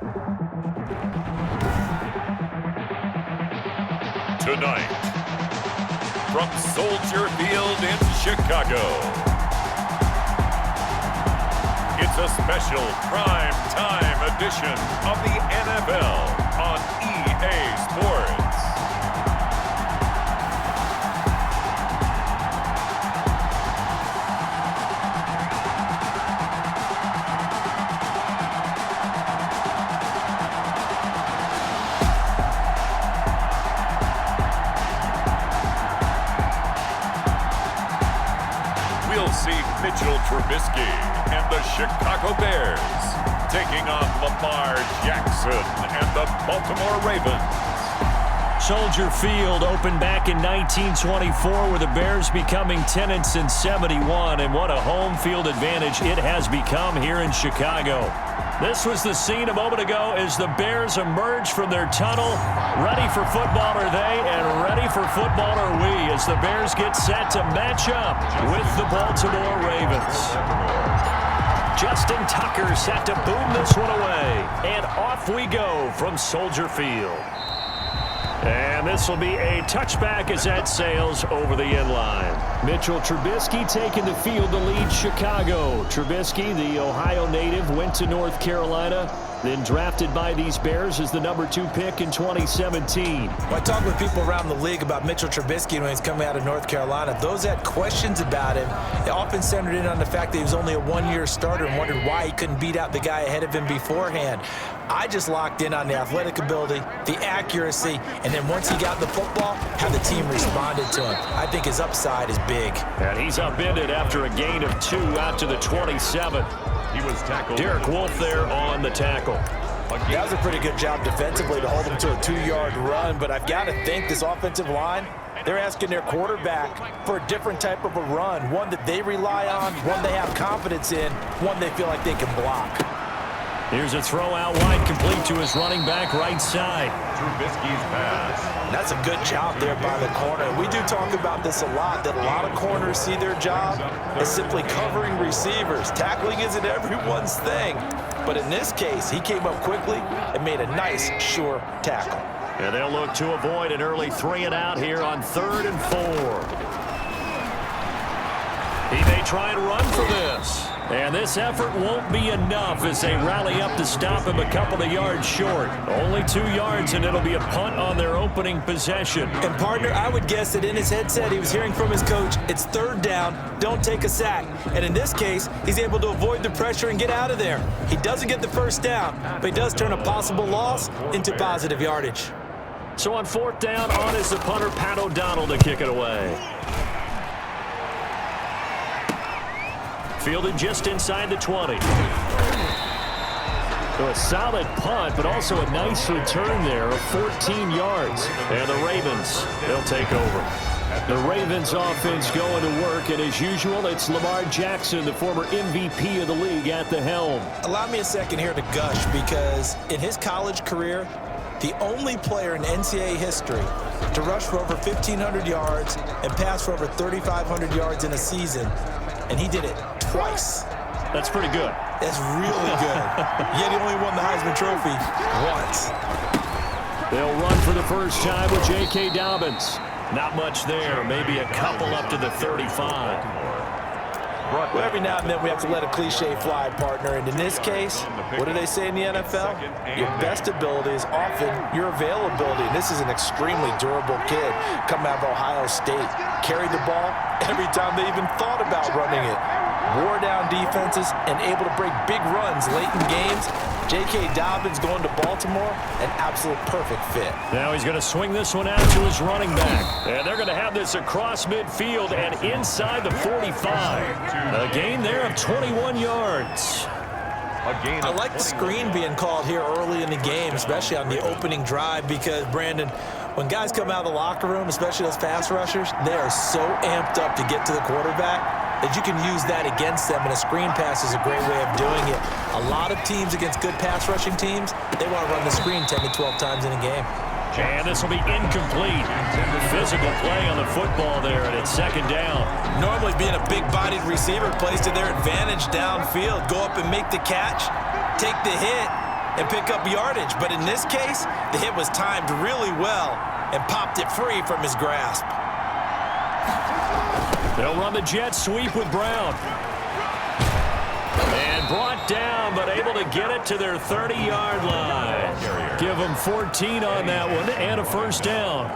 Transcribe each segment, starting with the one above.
Tonight, from Soldier Field in Chicago, it's a special prime time edition of the NFL on EA Sports. Mitchell Trubisky and the Chicago Bears taking on Lamar Jackson and the Baltimore Ravens. Soldier Field opened back in 1924 with the Bears becoming tenants in 71, and what a home field advantage it has become here in Chicago. This was the scene a moment ago as the Bears emerged from their tunnel. Ready for football are they, and ready for football are we as the Bears get set to match up with the Baltimore Ravens. Justin Tucker set to boom this one away, and off we go from Soldier Field. And this will be a touchback as that sails over the end line. Mitchell Trubisky taking the field to lead Chicago. Trubisky, the Ohio native, went to North Carolina, then drafted by these Bears as the #2 pick in 2017. When I talk with people around the league about Mitchell Trubisky when he's coming out of North Carolina, those that had questions about him, they often centered in on the fact that he was only a one-year starter and wondered why he couldn't beat out the guy ahead of him beforehand. I just locked in on the athletic ability, the accuracy, and then once he got the football, how the team responded to him. I think his upside is big. And he's upended after a gain of 2 out to the 27. He was tackled. Derek Wolfe there on the tackle. That was a pretty good job defensively to hold him to a 2-yard run, but I've got to think this offensive line, they're asking their quarterback for a different type of a run, one that they rely on, one they have confidence in, one they feel like they can block. Here's a throw out wide, complete to his running back right side. Trubisky's pass. That's a good job there by the corner. We do talk about this a lot, that a lot of corners see their job as simply covering receivers. Tackling isn't everyone's thing. But in this case, he came up quickly and made a nice, sure tackle. And they'll look to avoid an early 3 and out here on 3rd and 4. He may try and run for this. And this effort won't be enough as they rally up to stop him a couple of yards short. Only 2 yards, and it'll be a punt on their opening possession. And, partner, I would guess that in his headset he was hearing from his coach, it's 3rd down, don't take a sack. And in this case, he's able to avoid the pressure and get out of there. He doesn't get the 1st down, but he does turn a possible loss into positive yardage. So on 4th down, on is the punter, Pat O'Donnell, to kick it away. Fielded just inside the 20. So a solid punt, but also a nice return there of 14 yards. And the Ravens, they'll take over. The Ravens offense going to work, and as usual, it's Lamar Jackson, the former MVP of the league, at the helm. Allow me a second here to gush, because in his college career, the only player in NCAA history to rush for over 1,500 yards and pass for over 3,500 yards in a season, and he did it twice. That's pretty good. That's really good. Yet he only won the Heisman Trophy once. They'll run for the first time with J.K. Dobbins. Not much there. Maybe a couple up to the 35. Well, every now and then we have to let a cliche fly, partner. And in this case, what do they say in the NFL? Your best ability is often your availability. And this is an extremely durable kid coming out of Ohio State. Carried the ball every time they even thought about running it. Wore down defenses and able to break big runs late in games. J.K. Dobbins going to Baltimore, an absolute perfect fit. Now he's going to swing this one out to his running back. And they're going to have this across midfield and inside the 45. A gain there of 21 yards. I like the screen being called here early in the game, especially on the opening drive, because, Brandon, when guys come out of the locker room, especially those pass rushers, they are so amped up to get to the quarterback that you can use that against them, and a screen pass is a great way of doing it. A lot of teams against good pass rushing teams, they want to run the screen 10 to 12 times in a game. And this will be incomplete. Physical play on the football there, and it's 2nd down. Normally being a big-bodied receiver plays to their advantage downfield. Go up and make the catch, take the hit, and pick up yardage. But in this case, the hit was timed really well and popped it free from his grasp. They'll run the jet sweep with Brown. And brought down, but able to get it to their 30-yard line. Give them 14 on that one and a first down.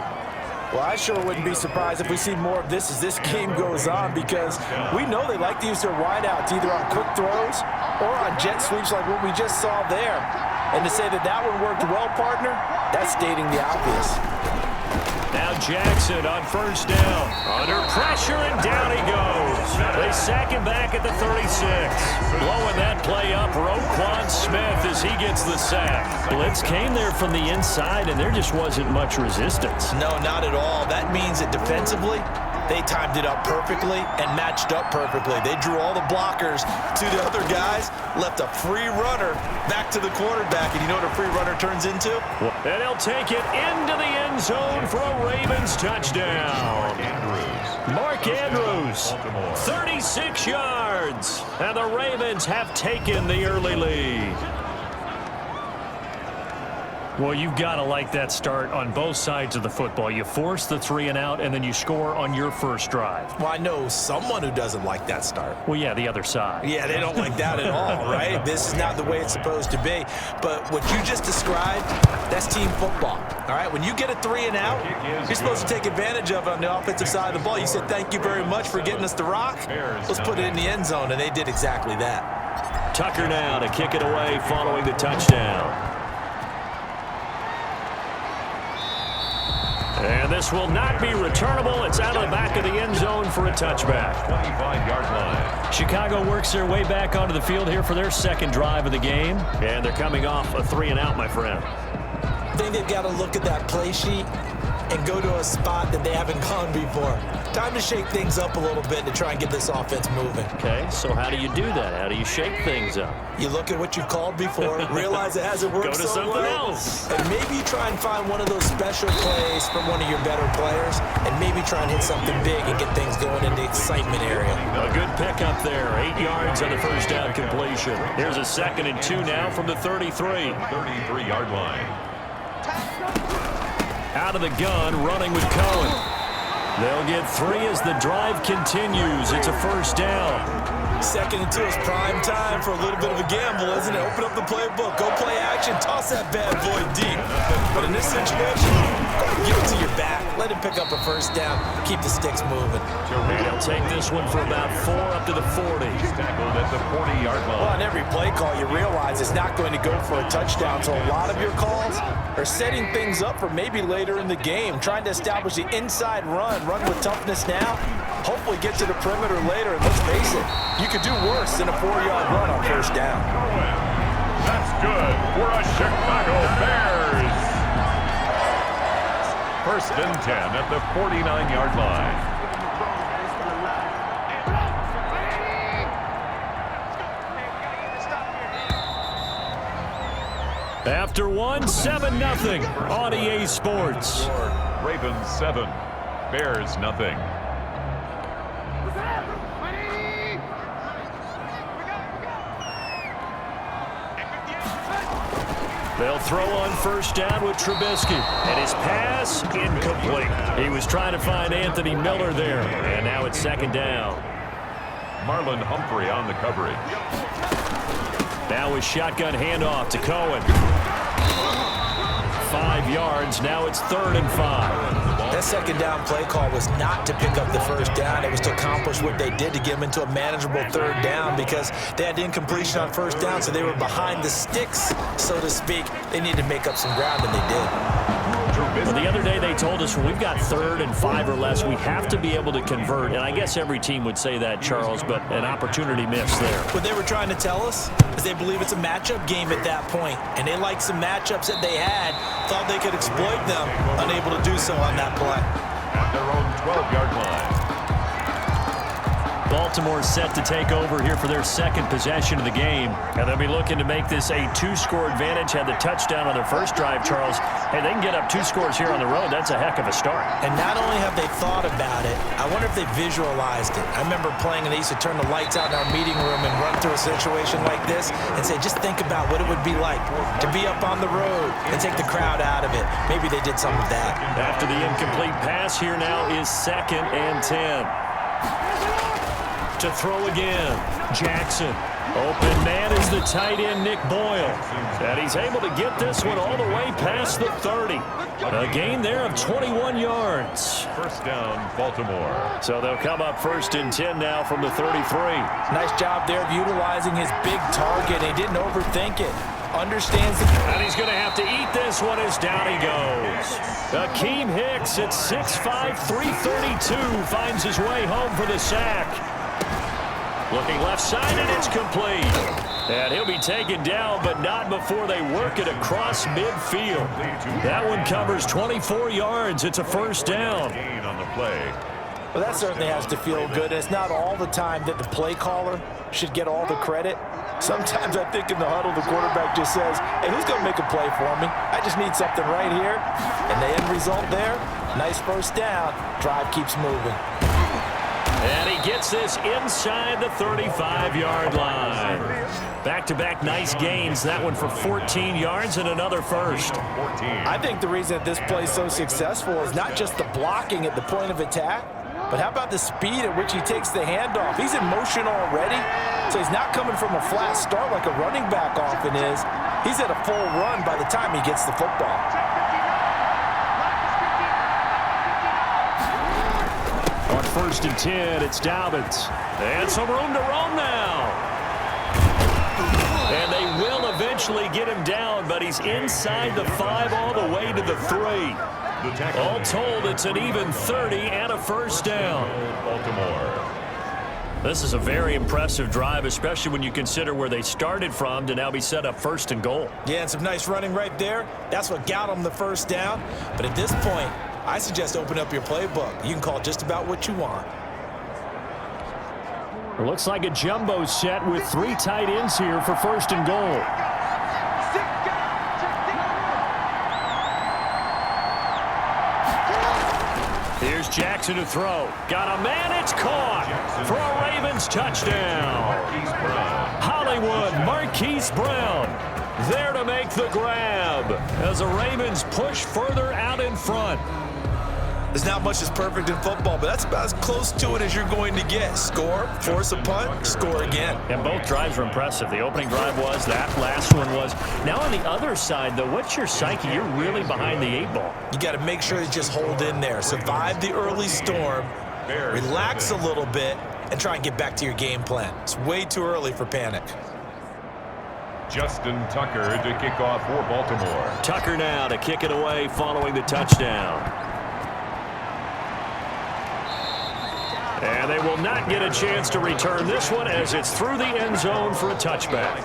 Well, I sure wouldn't be surprised if we see more of this as this game goes on, because we know they like to use their wideouts either on quick throws or on jet sweeps like what we just saw there. And to say that that one worked well, partner, that's stating the obvious. Now Jackson on first down. Under pressure, and down he goes. They sack him back at the 36. Blowing that play up, Roquan Smith as he gets the sack. Blitz came there from the inside, and there just wasn't much resistance. No, not at all. That means that defensively, they timed it up perfectly and matched up perfectly. They drew all the blockers to the other guys, left a free runner back to the quarterback. And you know what a free runner turns into? And he'll take it into the end zone for a Ravens touchdown. Mark Andrews, 36 yards. And the Ravens have taken the early lead. Well, you've got to like that start on both sides of the football. You force the 3 and out, and then you score on your first drive. Well, I know someone who doesn't like that start. Well, yeah, the other side. Yeah, they don't like that at all, right? This is not the way it's supposed to be. But what you just described, that's team football, all right? When you get a 3 and out, you're supposed to take advantage of it on the offensive side of the ball. You said, thank you very much for getting us the rock. Let's put it in the end zone, and they did exactly that. Tucker now to kick it away following the touchdown. And this will not be returnable. It's out of the back of the end zone for a touchback. 25-yard line. Chicago works their way back onto the field here for their second drive of the game. And they're coming off a 3 and out, my friend. I think they've got to look at that play sheet and go to a spot that they haven't gone before. Time to shake things up a little bit to try and get this offense moving. Okay, so how do you do that? How do you shake things up? You look at what you've called before, realize it hasn't worked Go to so something well, else. and maybe try and find one of those special plays from one of your better players, and maybe try and hit something big and get things going in the excitement area. A good pickup there. 8 yards on the first down completion. Here's a 2nd and 2 now from the 33. 33-yard line. Out of the gun, running with Cohen. They'll get 3 as the drive continues. It's a first down. 2nd and 2 is prime time for a little bit of a gamble, isn't it? Open up the playbook, go play action, toss that bad boy deep. But in this situation, give it to your back. Let him pick up a first down. Keep the sticks moving. They'll take this one for about 4 up to the 40. Tackled at the 40-yard line. Well, on every play call, you realize it's not going to go for a touchdown. So a lot of your calls are setting things up for maybe later in the game, trying to establish the inside run with toughness now, hopefully get to the perimeter later. And let's face it, you could do worse than a 4-yard run on first down. That's good for a Chicago Bears. 1st and 10 at the 49-yard line. After one, 7-0 on EA Sports. Ravens 7, Bears nothing. They'll throw on first down with Trubisky. And his pass, incomplete. He was trying to find Anthony Miller there. And now it's 2nd down. Marlon Humphrey on the coverage. Now a shotgun handoff to Cohen. 5 yards. Now it's 3rd and 5. That 2nd down play call was not to pick up the first down. It was to accomplish what they did to get them into a manageable 3rd down, because they had incompletion on first down, so they were behind the sticks, so to speak. They needed to make up some ground, and they did. Well, the other day they told us when we've got 3rd and 5 or less, we have to be able to convert. And I guess every team would say that, Charles, but an opportunity missed there. What they were trying to tell us is they believe it's a matchup game at that point, and they liked some matchups that they had, thought they could exploit them, unable to do so on that play. At their own 12-yard line. Baltimore set to take over here for their second possession of the game. And they'll be looking to make this a 2-score advantage. Had the touchdown on their first drive, Charles. Hey, they can get up 2 scores here on the road. That's a heck of a start. And not only have they thought about it, I wonder if they visualized it. I remember playing and they used to turn the lights out in our meeting room and run through a situation like this and say, just think about what it would be like to be up on the road and take the crowd out of it. Maybe they did some of that. After the incomplete pass, here now is 2nd and 10. To throw again, Jackson. Open man is the tight end, Nick Boyle. And he's able to get this one all the way past the 30. A gain there of 21 yards. First down, Baltimore. So they'll come up 1st and 10 now from the 33. Nice job there of utilizing his big target. He didn't overthink it. Understands the... And he's going to have to eat this one as down he goes. Akeem Hicks at 6'5", 332 finds his way home for the sack. Looking left side, and it's complete. And he'll be taken down, but not before they work it across midfield. That one covers 24 yards. It's a first down. Gain on the play. Well, that certainly has to feel good. It's not all the time that the play caller should get all the credit. Sometimes I think in the huddle, the quarterback just says, hey, who's going to make a play for me? I just need something right here. And the end result there, nice first down. Drive keeps moving. And he gets this inside the 35-yard line. Back-to-back nice gains. That one for 14 yards and another first. I think the reason that this play is so successful is not just the blocking at the point of attack, but how about the speed at which he takes the handoff? He's in motion already, so he's not coming from a flat start like a running back often is. He's at a full run by the time he gets the football. On 1st and 10, it's Dobbins. And some room to roam now. And they will eventually get him down, but he's inside the 5 all the way to the 3. All told, it's an even 30 and a first down. Baltimore. This is a very impressive drive, especially when you consider where they started from to now be set up 1st and goal. Yeah, and some nice running right there. That's what got them the first down. But at this point, I suggest open up your playbook. You can call just about what you want. It looks like a jumbo set with 3 tight ends here for 1st and goal. Here's Jackson to throw. Got a man, it's caught for a Ravens touchdown. Hollywood Marquise Brown there to make the grab as the Ravens push further out in front. There's not much that's perfect in football, but that's about as close to it as you're going to get. Score, force a punt, score again. And both drives were impressive. The opening drive was, that last one was. Now on the other side, though, what's your psyche? You're really behind the 8 ball. You got to make sure you just hold in there. Survive the early storm, relax a little bit, and try and get back to your game plan. It's way too early for panic. Justin Tucker to kick off for Baltimore. Tucker now to kick it away following the touchdown. And they will not get a chance to return this one as it's through the end zone for a touchback.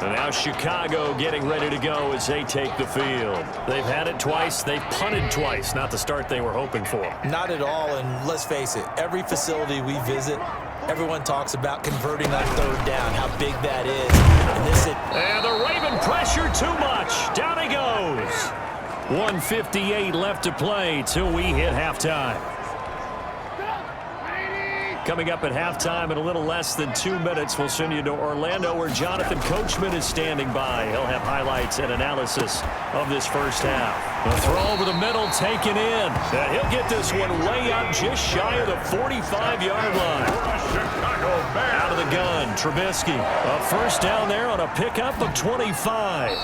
And now Chicago getting ready to go as they take the field. They've had it twice. They've punted twice. Not the start they were hoping for. Not at all, and let's face it, every facility we visit, everyone talks about converting on 3rd down, how big that is. And the Raven pressure too much. Down he goes. 1:58 left to play till we hit halftime. Coming up at halftime in a little less than 2 minutes, we'll send you to Orlando where Jonathan Coachman is standing by. He'll have highlights and analysis of this first half. The throw over the middle taken in. And he'll get this one way up just shy of the 45-yard line. Out of the gun, Trubisky. A first down there on a pickup of 25.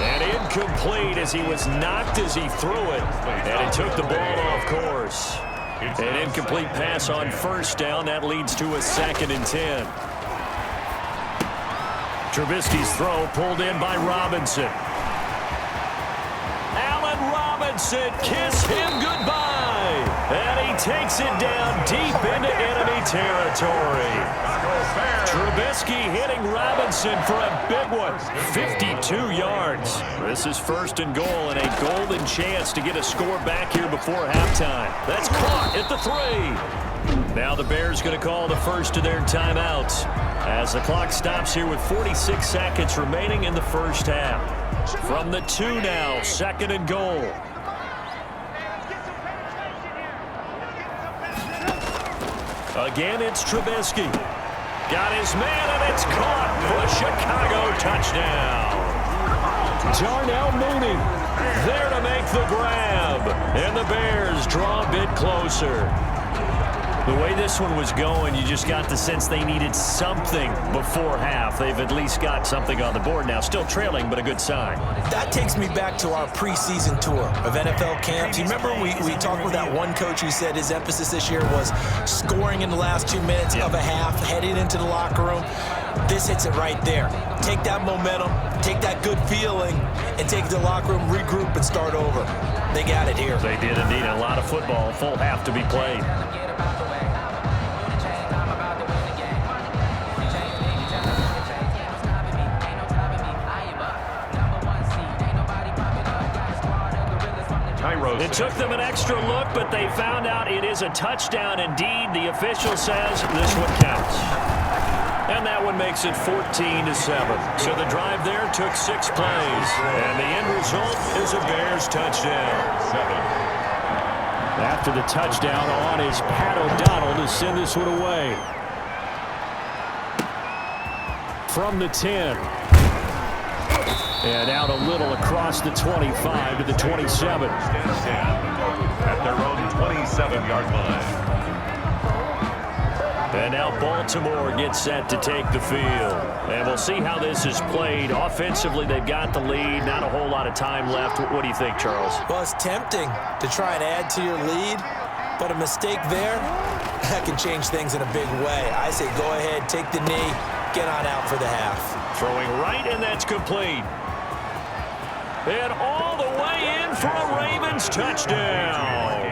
And incomplete as he was knocked as he threw it. And he took the ball off course. An incomplete pass on first down. That leads to a 2nd and 10. Trubisky's throw pulled in by Robinson. Allen Robinson, kiss him goodbye. And he takes it down deep into enemy territory. Trubisky hitting Robinson for a big one. 52 yards. This is 1st and goal and a golden chance to get a score back here before halftime. That's caught at the 3. Now the Bears going to call the first of their timeouts as the clock stops here with 46 seconds remaining in the first half. From the 2 now, 2nd and goal. Again, it's Trubisky. Got his man, and it's caught for a Chicago touchdown. Darnell Mooney there to make the grab. And the Bears draw a bit closer. The way this one was going, you just got the sense they needed something before half. They've at least got something on the board now. Still trailing, but a good sign. That takes me back to our preseason tour of NFL camps. You remember we talked with that one coach who said his emphasis this year was scoring in the last 2 minutes of a half, heading into the locker room. This hits it right there. Take that momentum, take that good feeling, and take it to the locker room, regroup, and start over. They got it here. They did indeed. A lot of football, full half to be played. It took them an extra look, but they found out it is a touchdown indeed. The official says this one counts. And that one makes it 14-7. So the drive there took 6 plays. And the end result is a Bears touchdown. After the touchdown on is Pat O'Donnell to send this one away. From the 10. And out a little across the 25 to the 27. At their own 27-yard line. And now Baltimore gets set to take the field. And we'll see how this is played. Offensively, they've got the lead. Not a whole lot of time left. What do you think, Charles? Well, it's tempting to try and add to your lead, but a mistake there, that can change things in a big way. I say go ahead, take the knee, get on out for the half. Throwing right, and that's complete. And all the way in for a Ravens touchdown.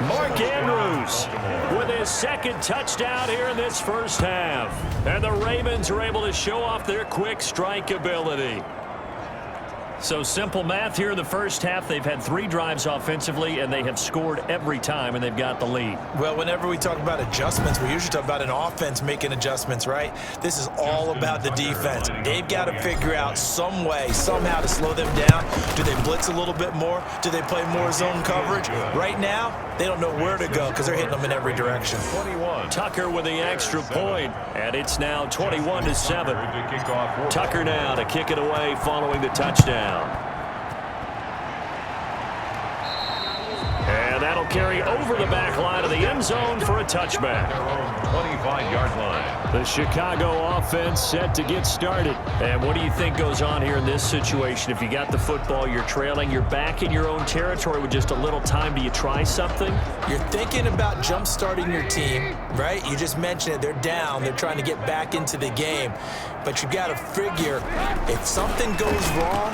Mark Andrews with his 2nd touchdown here in this first half. And the Ravens are able to show off their quick strike ability. So simple math here in the first half. They've had 3 drives offensively, and they have scored every time, and they've got the lead. Well, whenever we talk about adjustments, we usually talk about an offense making adjustments, right? This is all about the defense. They've got to figure out some way, somehow to slow them down. Do they blitz a little bit more? Do they play more zone coverage? Right now, they don't know where to go because they're hitting them in every direction. 21. Tucker with the extra point, and it's now 21-7. Tucker now to kick it away following the touchdown. And that'll carry over the back line of the end zone for a touchback. 25-yard line. The Chicago offense set to get started. And what do you think goes on here in this situation? If you got the football, you're trailing, you're back in your own territory with just a little time. Do you try something? You're thinking about jump-starting your team, right? You just mentioned it. They're down. They're trying to get back into the game. But you got to figure if something goes wrong,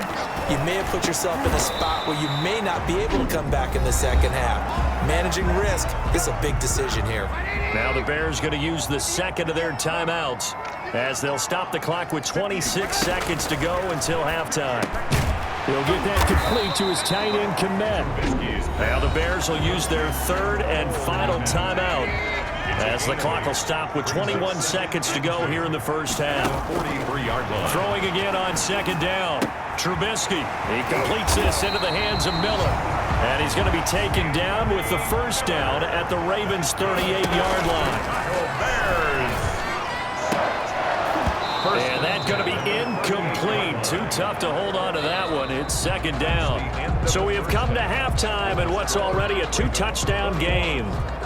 you may have put yourself in a spot where you may not be able to come back in the second half. Managing risk is a big decision here. Now the Bears going to use the 2nd of their timeouts as they'll stop the clock with 26 seconds to go until halftime. He'll get that complete to his tight end Komet. Now the Bears will use their 3rd and final timeout as the clock will stop with 21 seconds to go here in the first half. 43-yard line. Throwing again on 2nd down. Trubisky. He completes this into the hands of Miller. And he's going to be taken down with the first down at the Ravens' 38-yard line. And that's going to be incomplete. Too tough to hold on to that one. It's 2nd down. So we have come to halftime in what's already a 2-touchdown game.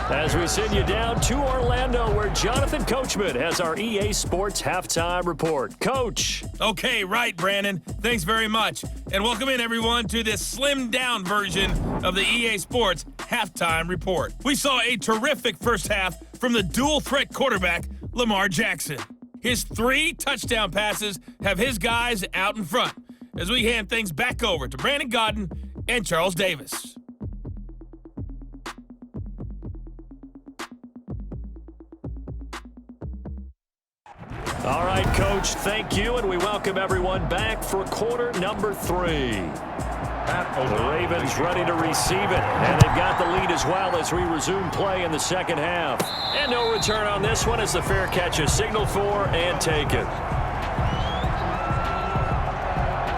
As we send you down to Orlando, where Jonathan Coachman has our EA Sports Halftime Report. Coach. Okay, right, Brandon. Thanks very much. And welcome in, everyone, to this slimmed-down version of the EA Sports Halftime Report. We saw a terrific first half from the dual-threat quarterback, Lamar Jackson. His 3 touchdown passes have his guys out in front as we hand things back over to Brandon Godden and Charles Davis. All right, Coach, thank you, and we welcome everyone back for quarter number 3. The Ravens ready to receive it, and they've got the lead as well as we resume play in the second half. And no return on this one as the fair catch is signaled for and taken.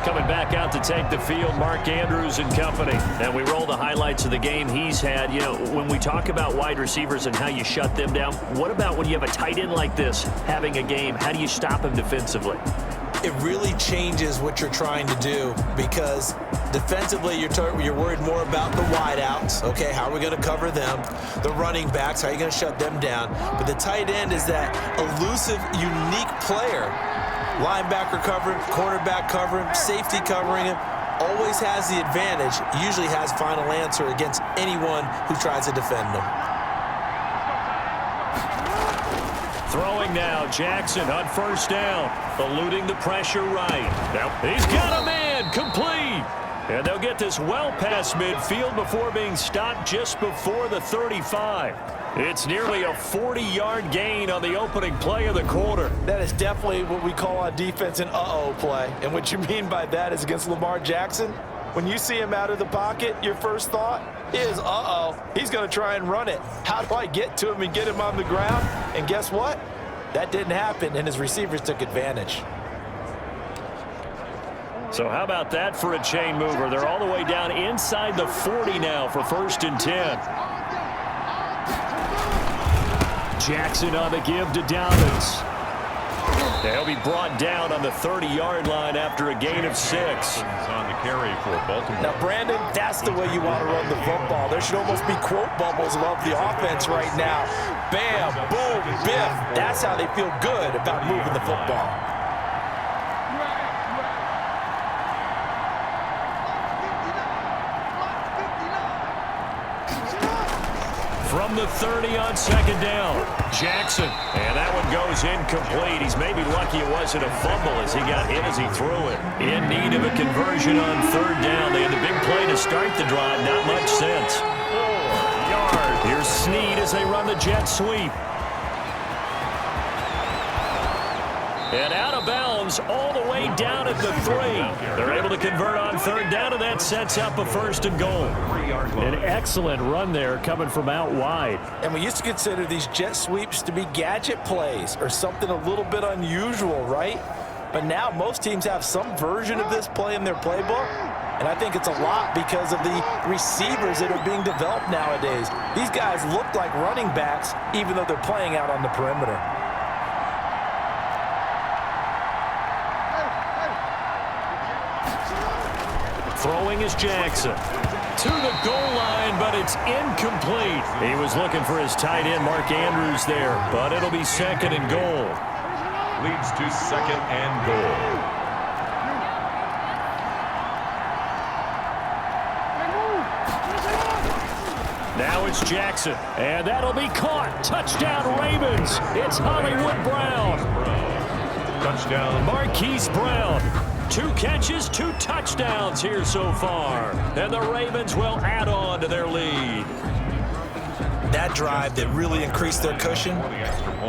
Coming back out to take the field, Mark Andrews and company. And we roll the highlights of the game he's had. You know, when we talk about wide receivers and how you shut them down, what about when you have a tight end like this having a game? How do you stop him defensively? It really changes what you're trying to do because defensively you're worried more about the wideouts. Okay, how are we going to cover them? The running backs, how are you going to shut them down? But the tight end is that elusive, unique player. Linebacker covering, cornerback covering, safety covering him. Always has the advantage, usually has final answer against anyone who tries to defend him. Throwing now, Jackson on first down, eluding the pressure right. Now he's got a man, complete. And they'll get this well past midfield before being stopped just before the 35. It's nearly a 40-yard gain on the opening play of the quarter. That is definitely what we call on defense an uh-oh play. And what you mean by that is against Lamar Jackson, when you see him out of the pocket, your first thought is, uh-oh, he's going to try and run it. How do I get to him and get him on the ground? And guess what? That didn't happen, and his receivers took advantage. So how about that for a chain mover? They're all the way down inside the 40 now for 1st and 10. Jackson on the give to Dobbins. They'll be brought down on the 30-yard line after a gain of 6. On the carry for Baltimore. Now, Brandon, that's the way you want to run the football. There should almost be quote bubbles above the offense right now. Bam, boom, biff. That's how they feel good about moving the football. From the 30 on 2nd down, Jackson. And that one goes incomplete. He's maybe lucky it wasn't a fumble as he got hit as he threw it. In need of a conversion on 3rd down. They had the big play to start the drive. Not much sense. 4 yards. Here's Snead as they run the jet sweep. And out of bounds all the way down at the 3. They're able to convert on 3rd down, and that sets up a 1st and goal. An excellent run there coming from out wide. And we used to consider these jet sweeps to be gadget plays or something a little bit unusual, right? But now most teams have some version of this play in their playbook. And I think it's a lot because of the receivers that are being developed nowadays. These guys look like running backs even though they're playing out on the perimeter. Throwing is Jackson. To the goal line, but it's incomplete. He was looking for his tight end, Mark Andrews, there, but it'll be 2nd and goal. Leads to 2nd and goal. Now it's Jackson, and that'll be caught. Touchdown, Ravens. It's Hollywood Brown. Touchdown. Marquise Brown. 2 catches, 2 touchdowns here so far. And the Ravens will add on to their lead. That drive that really increased their cushion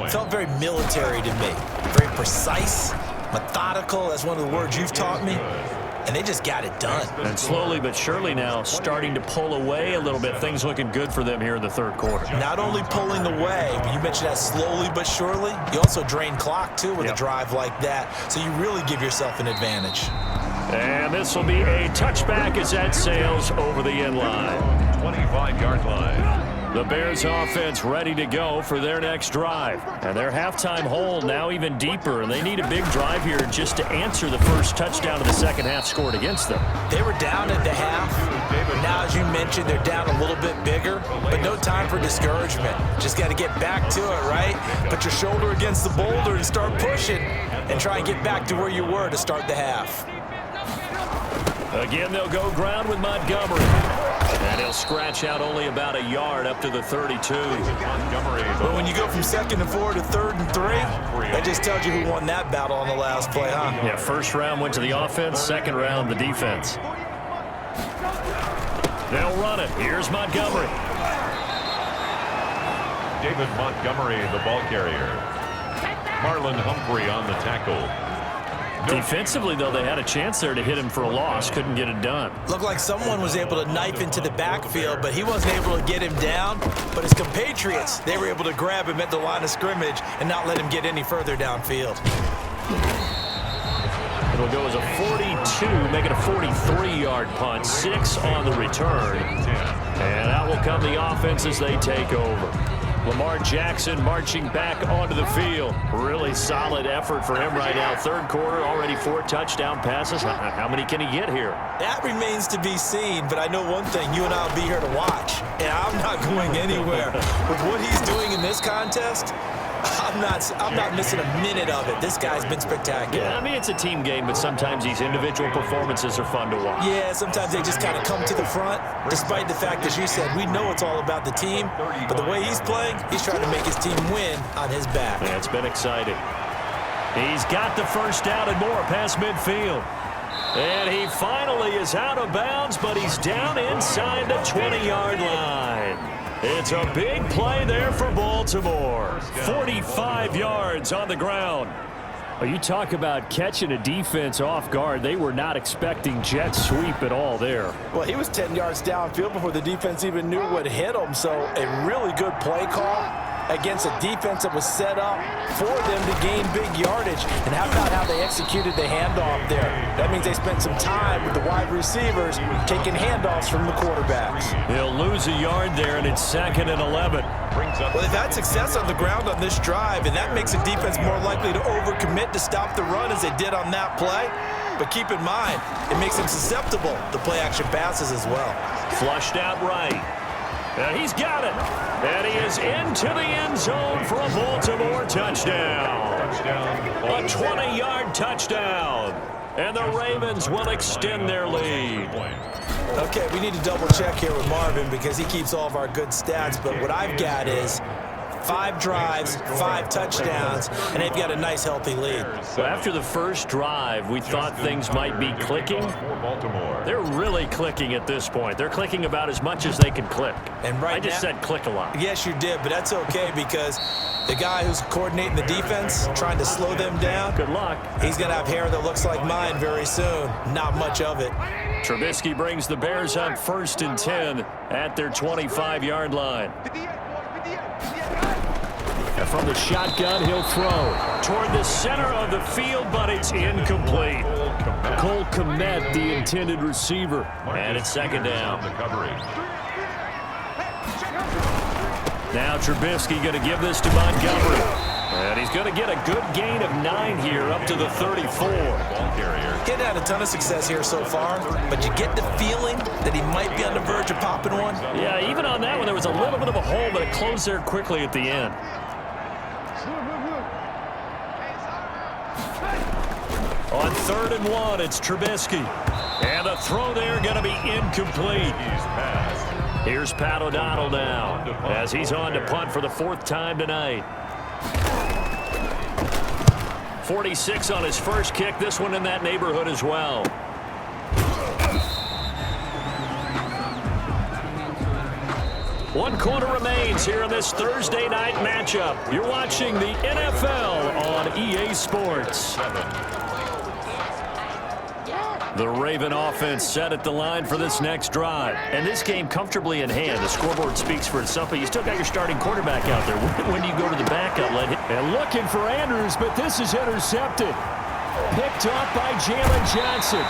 felt very military to me. Very precise, methodical. That's one of the words you've taught me. And they just got it done. And slowly but surely now starting to pull away a little bit. Things looking good for them here in the 3rd quarter. Not only pulling away, but you mentioned that slowly but surely. You also drain clock, too, with a drive like that. So you really give yourself an advantage. And this will be a touchback as that sails over the end line. 25-yard line. The Bears offense ready to go for their next drive. And their halftime hole now even deeper, and they need a big drive here just to answer the first touchdown of the second half scored against them. They were down at the half. Now, as you mentioned, they're down a little bit bigger, but no time for discouragement. Just got to get back to it, right? Put your shoulder against the boulder and start pushing and try and get back to where you were to start the half. Again, they'll go ground with Montgomery. And he'll scratch out only about a yard up to the 32. But when you go from 2nd and 4 to 3rd and 3, that just tells you who won that battle on the last play, huh? Yeah, 1st round went to the offense, 2nd round the defense. They'll run it. Here's Montgomery. David Montgomery, the ball carrier. Marlon Humphrey on the tackle. Defensively, though, they had a chance there to hit him for a loss. Couldn't get it done. Looked like someone was able to knife into the backfield, but he wasn't able to get him down. But his compatriots, they were able to grab him at the line of scrimmage and not let him get any further downfield. It'll go as a 42, make it a 43-yard punt. 6 on the return. And out will come the offense as they take over. Lamar Jackson marching back onto the field. Really solid effort for him right now. Third quarter, already 4 touchdown passes. How many can he get here? That remains to be seen, but I know one thing. You and I will be here to watch, and I'm not going anywhere. With what he's doing in this contest, I'm not missing a minute of it. This guy's been spectacular. Yeah, I mean, it's a team game, but sometimes these individual performances are fun to watch. Yeah, sometimes they just kind of come to the front, despite the fact, as you said, we know it's all about the team, but the way he's playing, he's trying to make his team win on his back. Yeah, it's been exciting. He's got the first down and more past midfield. And he finally is out of bounds, but he's down inside the 20-yard line. It's a big play there for Baltimore. 45 yards on the ground. Well, you talk about catching a defense off guard. They were not expecting jet sweep at all there. Well, he was 10 yards downfield before the defense even knew what hit him. So a really good play call against a defense that was set up for them to gain big yardage. And how about how they executed the handoff there? That means they spent some time with the wide receivers taking handoffs from the quarterbacks. He'll lose a yard there, and it's 2nd and 11. Well, they've had success on the ground on this drive, and that makes the defense more likely to overcommit to stop the run as they did on that play. But keep in mind, it makes them susceptible to play-action passes as well. Flushed out right. And he's got it. And he is into the end zone for a Baltimore touchdown. A 20-yard touchdown. And the Ravens will extend their lead. Okay, we need to double check here with Marvin because he keeps all of our good stats. But what I've got is 5 drives, 5 touchdowns, and they've got a nice, healthy lead. So after the first drive, we thought things might be clicking. They're really clicking at this point. They're clicking about as much as they can click. And right I just said click a lot. Yes, you did, but that's okay because the guy who's coordinating the defense, trying to slow them down, good luck. He's going to have hair that looks like mine very soon. Not much of it. Trubisky brings the Bears up 1st and 10 at their 25-yard line. And from the shotgun, he'll throw toward the center of the field, but it's incomplete. Cole Kmet, the intended receiver. And it's 2nd down. Now Trubisky going to give this to Montgomery. And he's going to get a good gain of 9 here up to the 34. Getting had a ton of success here so far, but you get the feeling that he might be on the verge of popping one. Yeah, even on that one, there was a little bit of a hole, but it closed there quickly at the end. On 3rd and 1, it's Trubisky. And the throw there going to be incomplete. Here's Pat O'Donnell now as he's on to punt for the 4th time tonight. 46 on his first kick. This one in that neighborhood as well. One quarter remains here in this Thursday night matchup. You're watching the NFL on EA Sports. The Raven offense set at the line for this next drive. And this game comfortably in hand. The scoreboard speaks for itself, but you still got your starting quarterback out there. When do you go to the backup? And looking for Andrews, but this is intercepted. Picked up by Jalen Johnson.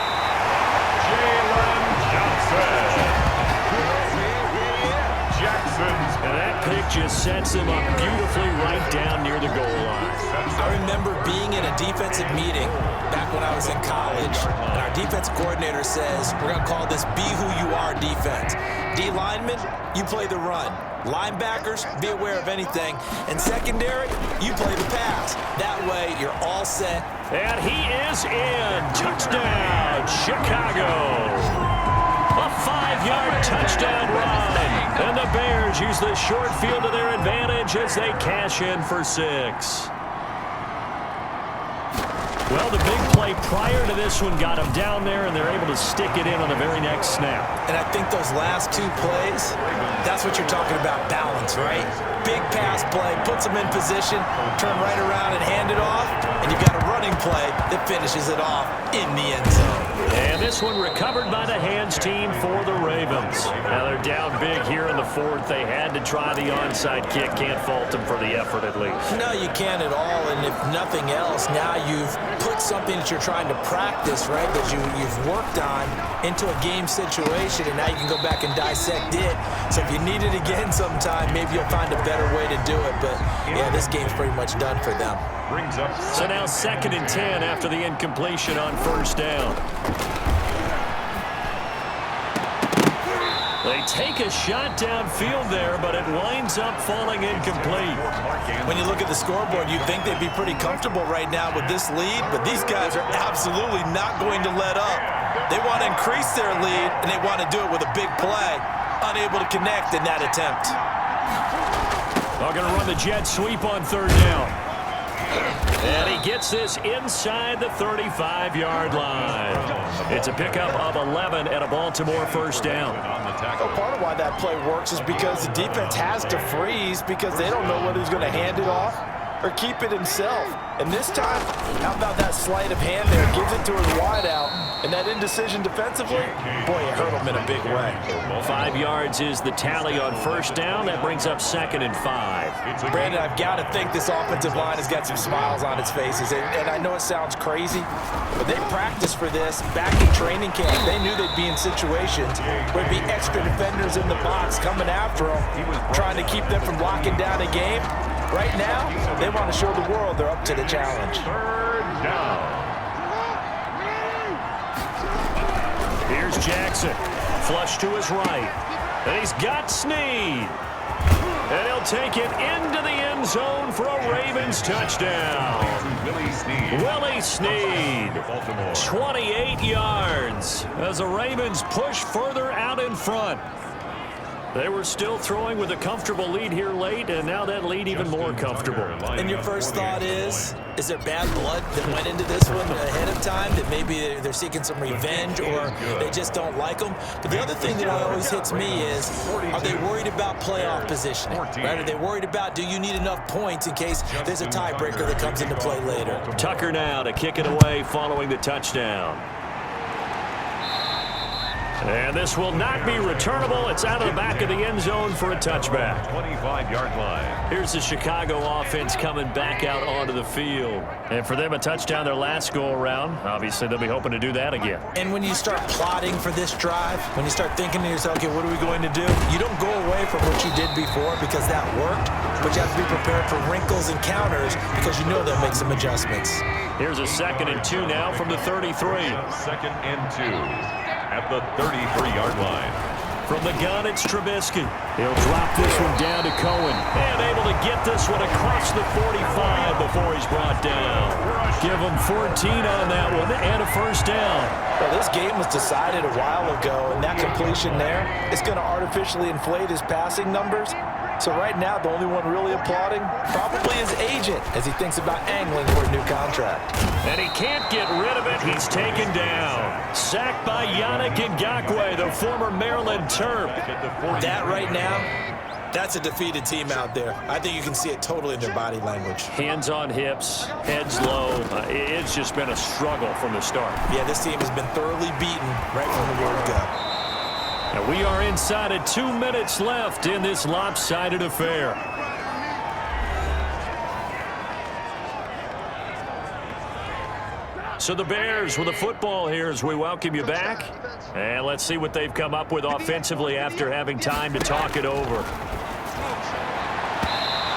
And that pick just sets him up beautifully right down near the goal line. I remember being in a defensive meeting back when I was in college, and our defensive coordinator says, we're going to call this Be Who You Are defense. D linemen, you play the run. Linebackers, be aware of anything. And secondary, you play the pass. That way, you're all set. And he is in. Touchdown, Chicago. A 5-yard touchdown run. And the Bears use this short field to their advantage as they cash in for 6. Well, the big play prior to this one got them down there, and they're able to stick it in on the very next snap. And I think those last two plays, that's what you're talking about, balance, right? Big pass play, puts them in position, turn right around and hand it off, and you've got a running play that finishes it off in the end zone. And this one recovered by the hands team for the Ravens. Now they're down big here in the fourth. They had to try the onside kick. Can't fault them for the effort at least. No, you can't at all. And if nothing else, now you've put something that you're trying to practice, right, that you've worked on into a game situation, and now you can go back and dissect it. So if you need it again sometime, maybe you'll find a better way to do it. But, yeah, this game's pretty much done for them. So now 2nd and 10 after the incompletion on first down. They take a shot downfield there, but it winds up falling incomplete. When you look at the scoreboard, you'd think they'd be pretty comfortable right now with this lead, but these guys are absolutely not going to let up. They want to increase their lead, and they want to do it with a big play. Unable to connect in that attempt. They're going to run the jet sweep on 3rd down. And he gets this inside the 35-yard line. It's a pickup of 11 and a Baltimore first down. Well, part of why that play works is because the defense has to freeze because they don't know whether he's going to hand it off or keep it himself. And this time, how about that sleight of hand there? Gives it to his wideout. And that indecision defensively, boy, it hurt him in a big way. 5 yards is the tally on first down. That brings up 2nd and 5. Brandon, I've got to think this offensive line has got some smiles on its faces. And I know it sounds crazy, but they practiced for this back in training camp. They knew they'd be in situations where there'd be extra defenders in the box coming after them, trying to keep them from locking down a game. Right now, they want to show the world they're up to the challenge. 3rd down. Here's Jackson. Flush to his right. And he's got Snead. And he'll take it into the end zone for a Ravens touchdown. Willie Snead. 28 yards as the Ravens push further out in front. They were still throwing with a comfortable lead here late, and now that lead even more comfortable. And your first thought is there bad blood that went into this one ahead of time, that maybe they're seeking some revenge or they just don't like them? But the other thing that always hits me is, are they worried about playoff positioning? Right? Are they worried about, do you need enough points in case there's a tiebreaker that comes into play later? Tucker now to kick it away following the touchdown. And this will not be returnable. It's out of the back of the end zone for a touchback. 25-yard line. Here's the Chicago offense coming back out onto the field. And for them, a touchdown their last go-around. Obviously, they'll be hoping to do that again. And when you start plotting for this drive, when you start thinking to yourself, okay, what are we going to do? You don't go away from what you did before because that worked, but you have to be prepared for wrinkles and counters because you know they'll make some adjustments. Here's a 2nd and 2 now from the 33. 2nd and 2. At the 33-yard line. From the gun, it's Trubisky. He'll drop this one down to Cohen. And able to get this one across the 45 before he's brought down. Give him 14 on that one and a first down. Well, this game was decided a while ago, and that completion there is going to artificially inflate his passing numbers. So right now, the only one really applauding probably his agent as he thinks about angling for a new contract. And he can't get rid of it. He's taken down. Sacked by Yannick Ngakoue, the former Maryland Terp. That right now, that's a defeated team out there. I think you can see it totally in their body language. Hands on hips, heads low. It's just been a struggle from the start. Yeah, this team has been thoroughly beaten right from the word go. And we are inside of 2 minutes left in this lopsided affair. So the Bears with the football here as we welcome you back. And let's see what they've come up with offensively after having time to talk it over.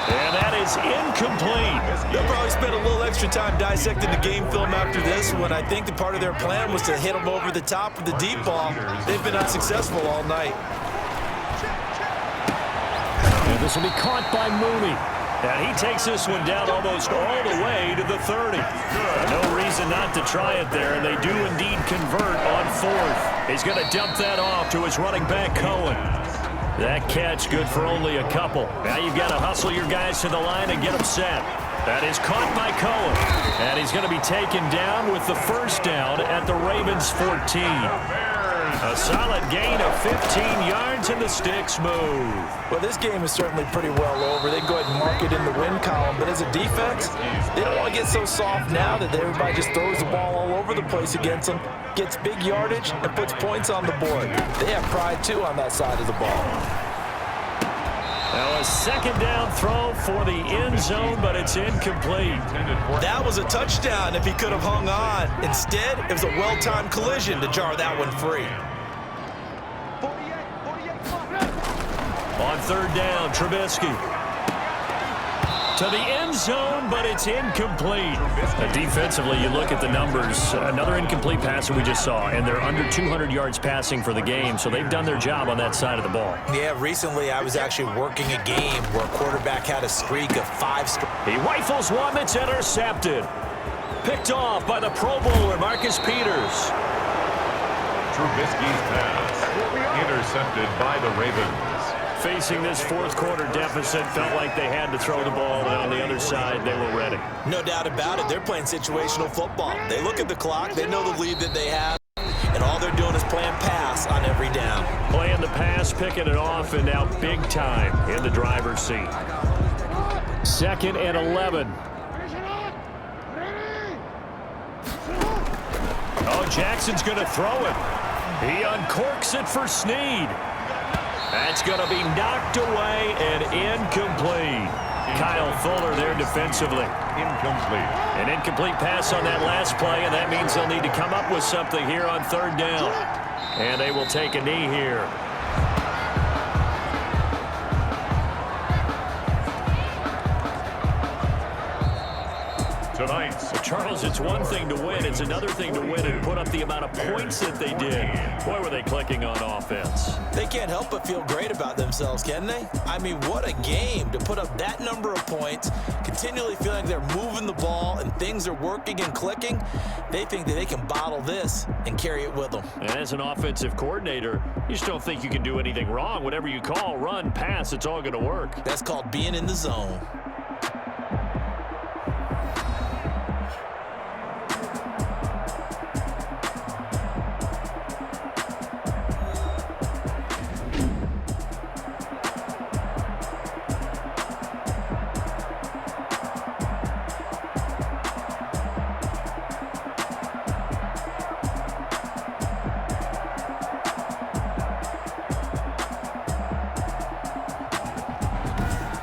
And that is incomplete. They'll probably spend a little extra time dissecting the game film after this one. I think that part of their plan was to hit them over the top with the deep ball. They've been unsuccessful all night. And this will be caught by Mooney. And he takes this one down almost all the way to the 30. No reason not to try it there, and they do indeed convert on 4th. He's going to dump that off to his running back, Cohen. That catch good for only a couple. Now you've got to hustle your guys to the line and get them set. That is caught by Cohen. And he's going to be taken down with the first down at the Ravens 14. A solid gain of 15 yards and the sticks move. Well, this game is certainly pretty well over. They can go ahead and mark it in the win column. But as a defense, they don't want to get so soft now that everybody just throws the ball all over the place against them, gets big yardage, and puts points on the board. They have pride, too, on that side of the ball. Now a second down throw for the end zone, but it's incomplete. That was a touchdown if he could have hung on. Instead, it was a well-timed collision to jar that one free. On third down, Trubisky. To the end zone, but it's incomplete. Defensively, you look at the numbers. Another incomplete pass that we just saw, and they're under 200 yards passing for the game, so they've done their job on that side of the ball. Yeah, recently I was actually working a game where a quarterback had a streak of 5 straight. He rifles one that's intercepted. Picked off by the Pro Bowler, Marcus Peters. Trubisky's pass intercepted by the Ravens. Facing this fourth quarter deficit, felt like they had to throw the ball, and on the other side, they were ready. No doubt about it. They're playing situational football. They look at the clock. They know the lead that they have, and all they're doing is playing pass on every down. Playing the pass, picking it off, and now big time in the driver's seat. 2nd and 11. Oh, Jackson's going to throw it. He uncorks it for Snead. That's going to be knocked away and incomplete. Kyle Fuller there defensively. Incomplete. An incomplete pass on that last play, and that means they'll need to come up with something here on third down. And they will take a knee here. Tonight, Charles, it's one thing to win. It's another thing to win and put up the amount of points that they did. Boy, were they clicking on offense. They can't help but feel great about themselves, can they? I mean, what a game to put up that number of points, continually feeling like they're moving the ball and things are working and clicking. They think that they can bottle this and carry it with them. And as an offensive coordinator, you just don't think you can do anything wrong. Whatever you call, run, pass, it's all going to work. That's called being in the zone.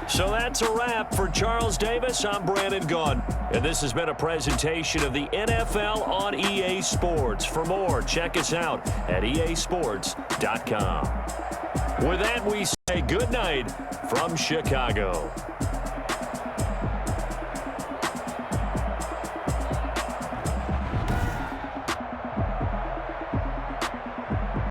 So that's a wrap for Charles Davis. I'm Brandon Gunn, and this has been a presentation of the NFL on EA Sports. For more, check us out at easports.com. With that, we say good night from Chicago.